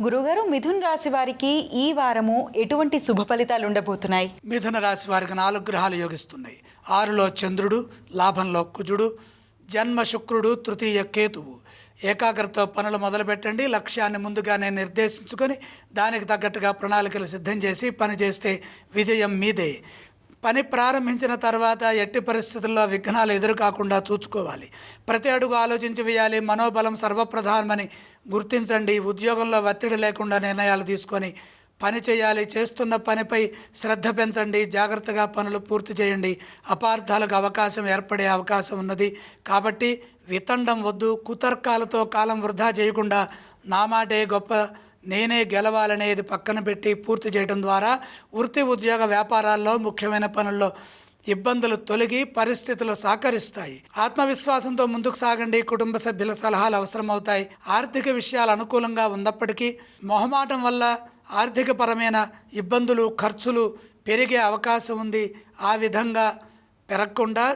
గురుగారు, మిథున్ రాశి వారికి ఈ వారము ఎటువంటి శుభ ఫలితాలు ఉండబోతున్నాయి? మిథున రాశి వారికి 4 గ్రహాలు యోగిస్తున్నాయి. 6లో చంద్రుడు, లాభంలో కుజుడు, జన్మ శుక్రుడు, తృతీయ కేతువు. ఏకాగ్రతతో పనులు మొదలుపెట్టండి. లక్ష్యాన్ని ముందుగానే నిర్దేశించుకొని దానికి తగ్గట్టుగా ప్రణాళికలు సిద్ధం చేసి పని చేస్తే విజయం మీదే. పని ప్రారంభించిన తర్వాత ఎట్టి పరిస్థితుల్లో విఘ్నాలు ఎదురుకాకుండా చూసుకోవాలి. ప్రతి అడుగు ఆలోచించి వేయాలి. మనోబలం సర్వప్రధానమని గుర్తించండి. ఉద్యోగంలో ఒత్తిడి లేకుండా నిర్ణయాలు తీసుకొని పని చేయాలి. చేస్తున్న పనిపై శ్రద్ధ పెంచండి. జాగ్రత్తగా పనులు పూర్తి చేయండి. అపార్థాలకు అవకాశం ఏర్పడే అవకాశం ఉన్నది కాబట్టి వితండం వద్దు. కుతర్కాలతో కాలం వృధా చేయకుండా నా మాటే గొప్ప, నేనే గెలవాలనేది పక్కన పెట్టి పూర్తి చేయడం ద్వారా వృత్తి, ఉద్యోగ, వ్యాపారాల్లో ముఖ్యమైన పనుల్లో ఇబ్బందులు తొలగి పరిస్థితులు సహకరిస్తాయి. ఆత్మవిశ్వాసంతో ముందుకు సాగండి. కుటుంబ సభ్యుల సలహాలు అవసరమవుతాయి. ఆర్థిక విషయాలు అనుకూలంగా ఉన్నప్పటికీ మొహమాటం వల్ల ఆర్థికపరమైన ఇబ్బందులు, ఖర్చులు పెరిగే అవకాశం ఉంది. ఆ విధంగా పెరగకుండా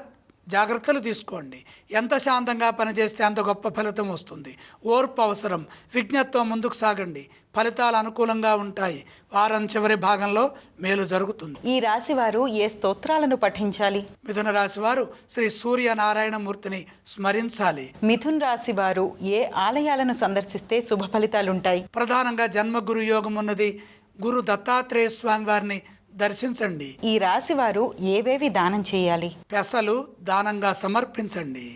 జాగ్రత్తలు తీసుకోండి. ఎంత శాంతంగా పనిచేస్తే అంత గొప్ప ఫలితం వస్తుంది. ఓర్పు అవసరం. విజ్ఞతతో ముందుకు సాగండి. ఫలితాలు అనుకూలంగా ఉంటాయి. వారం చివరి భాగంలో మేలు జరుగుతుంది. ఈ రాశి వారు ఏ స్తోత్రాలను పఠించాలి? మిథున రాశి వారు శ్రీ సూర్యనారాయణమూర్తిని స్మరించాలి. మిథున్ రాశి వారు ఏ ఆలయాలను సందర్శిస్తే శుభ ఫలితాలుంటాయి? ప్రధానంగా జన్మగురు యోగం ఉన్నది. గురు దత్తాత్రేయ స్వామి వారిని దర్శించండి. ఈ రాశి వారు ఏవేవి దానం చేయాలి? పెసలు దానంగా సమర్పించండి.